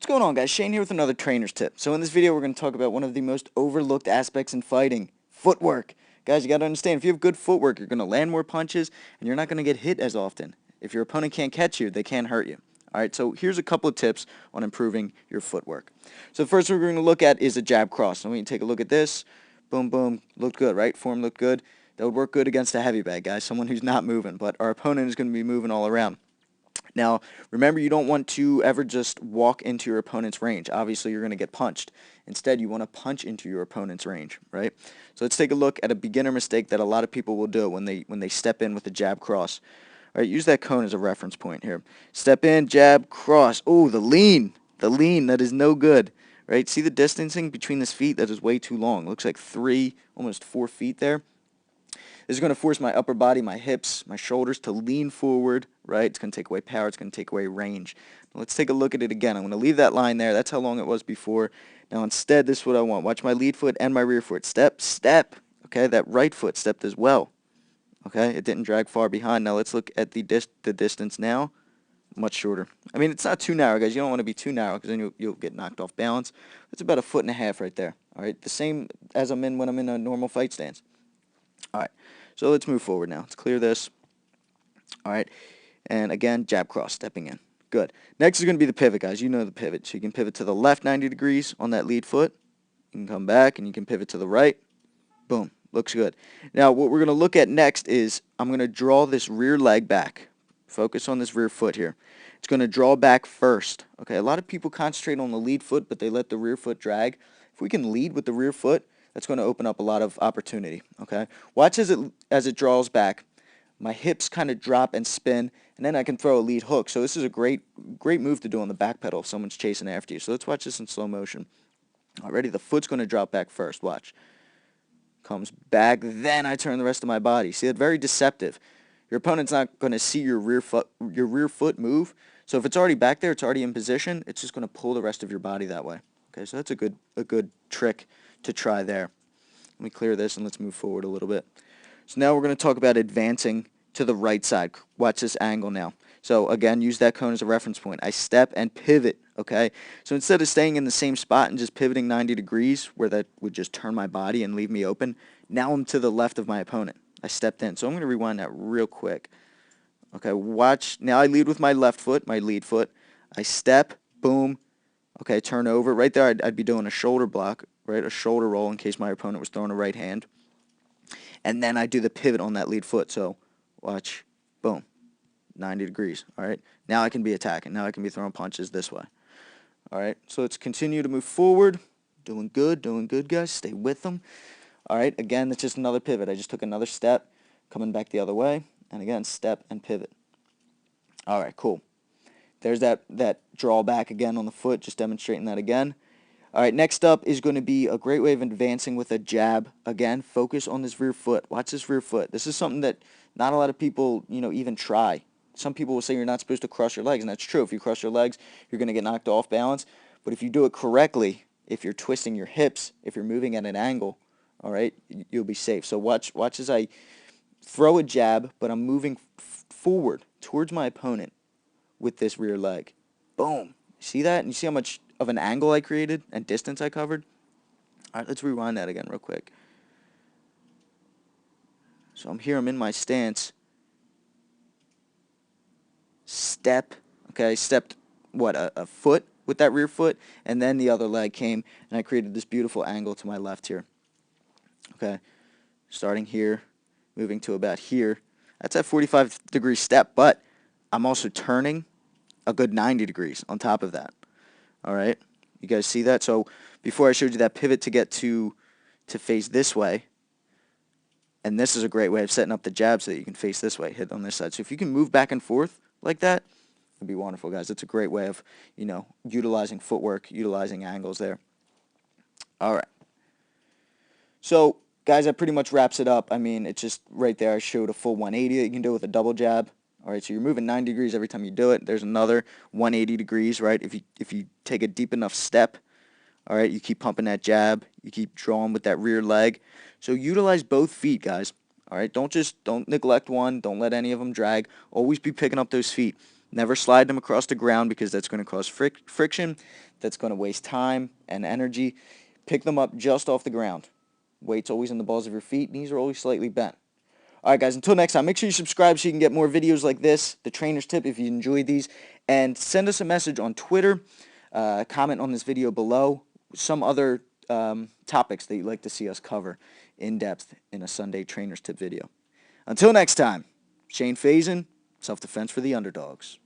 going on, guys? Shane here with another trainer's tip. So in this video we're going to talk about one of the most overlooked aspects in fighting, footwork. Guys, you got to understand, if you have good footwork, you're going to land more punches and you're not going to get hit as often. If your opponent can't catch you, they can't hurt you. Alright, so here's a couple of tips on improving your footwork. So the first one we're going to look at is a jab cross. So we can take a look at this. Boom, boom. Looked good, right? Form looked good. That would work good against a heavy bag, guys, someone who's not moving, but our opponent is going to be moving all around. Now, remember, you don't want to ever just walk into your opponent's range. Obviously, you're going to get punched. Instead, you want to punch into your opponent's range, right? So let's take a look at a beginner mistake that a lot of people will do when they step in with a jab cross. All right, use that cone as a reference point here. Step in, jab, cross. Oh, the lean, that is no good, right? See the distancing between his feet? That is way too long. Looks like 3, almost 4 feet there. This is going to force my upper body, my hips, my shoulders to lean forward, right? It's going to take away power. It's going to take away range. Now let's take a look at it again. I'm going to leave that line there. That's how long it was before. Now instead, this is what I want. Watch my lead foot and my rear foot. Step, step. Okay, that right foot stepped as well. Okay, it didn't drag far behind. Now let's look at the distance now. Much shorter. I mean, it's not too narrow, guys. You don't want to be too narrow because then you'll get knocked off balance. It's about 1.5 feet right there. All right, the same as when I'm in a normal fight stance. All right, so let's move forward now. Let's clear this. All right, and again, jab cross, stepping in. Good. Next is going to be the pivot, guys. You know the pivot. So you can pivot to the left 90 degrees on that lead foot. You can come back, and you can pivot to the right. Boom. Looks good. Now, what we're going to look at next is I'm going to draw this rear leg back. Focus on this rear foot here. It's going to draw back first. Okay, a lot of people concentrate on the lead foot, but they let the rear foot drag. If we can lead with the rear foot, that's going to open up a lot of opportunity, okay? Watch as it draws back. My hips kind of drop and spin, and then I can throw a lead hook. So this is a great move to do on the back pedal if someone's chasing after you. So let's watch this in slow motion. Already the foot's going to drop back first. Watch. Comes back, then I turn the rest of my body. See, it's very deceptive. Your opponent's not going to see your rear foot move. So if it's already back there, it's already in position, it's just going to pull the rest of your body that way. Okay, so that's a good trick to try there. Let me clear this and let's move forward a little bit. So now we're going to talk about advancing to the right side. Watch this angle now. So again, use that cone as a reference point. I step and pivot, okay? So instead of staying in the same spot and just pivoting 90 degrees where that would just turn my body and leave me open, now I'm to the left of my opponent. I stepped in. So I'm going to rewind that real quick. Okay, watch. Now I lead with my left foot, my lead foot. I step, boom. Okay, turn over. Right there, I'd be doing a shoulder block, right? A shoulder roll in case my opponent was throwing a right hand. And then I do the pivot on that lead foot. So watch, boom, 90 degrees. All right, now I can be attacking. Now I can be throwing punches this way. All right, so let's continue to move forward. Doing good, guys. Stay with them. All right, again, that's just another pivot. I just took another step, coming back the other way. And again, step and pivot. All right, cool. There's that draw back again on the foot, just demonstrating that again. All right, next up is going to be a great way of advancing with a jab. Again, focus on this rear foot. Watch this rear foot. This is something that not a lot of people, even try. Some people will say you're not supposed to cross your legs, and that's true. If you cross your legs, you're going to get knocked off balance. But if you do it correctly, if you're twisting your hips, if you're moving at an angle, all right, you'll be safe. So watch as I throw a jab, but I'm moving forward towards my opponent with this rear leg. Boom. See that? And you see how much of an angle I created and distance I covered? All right, let's rewind that again real quick. So I'm here, I'm in my stance. Step. Okay, I stepped, a foot with that rear foot, and then the other leg came, and I created this beautiful angle to my left here. Okay, starting here, moving to about here. That's a 45-degree step, but I'm also turning a good 90 degrees on top of that. All right, you guys see that? So before I showed you that pivot to get to face this way, and this is a great way of setting up the jab so that you can face this way, hit on this side. So if you can move back and forth like that, it'd be wonderful, guys. It's a great way of, utilizing footwork, utilizing angles there. All right. So, guys, that pretty much wraps it up. I mean, it's just right there. I showed a full 180 that you can do with a double jab. All right, so you're moving 90 degrees every time you do it. There's another 180 degrees, right? If you take a deep enough step, all right, you keep pumping that jab. You keep drawing with that rear leg. So utilize both feet, guys. All right, don't neglect one. Don't let any of them drag. Always be picking up those feet. Never slide them across the ground because that's going to cause friction. That's going to waste time and energy. Pick them up just off the ground. Weight's always in the balls of your feet. Knees are always slightly bent. Alright guys, until next time, make sure you subscribe so you can get more videos like this, the trainer's tip if you enjoyed these, and send us a message on Twitter, comment on this video below, some other topics that you'd like to see us cover in depth in a Sunday trainer's tip video. Until next time, Shane Faison, Self-Defense for the Underdogs.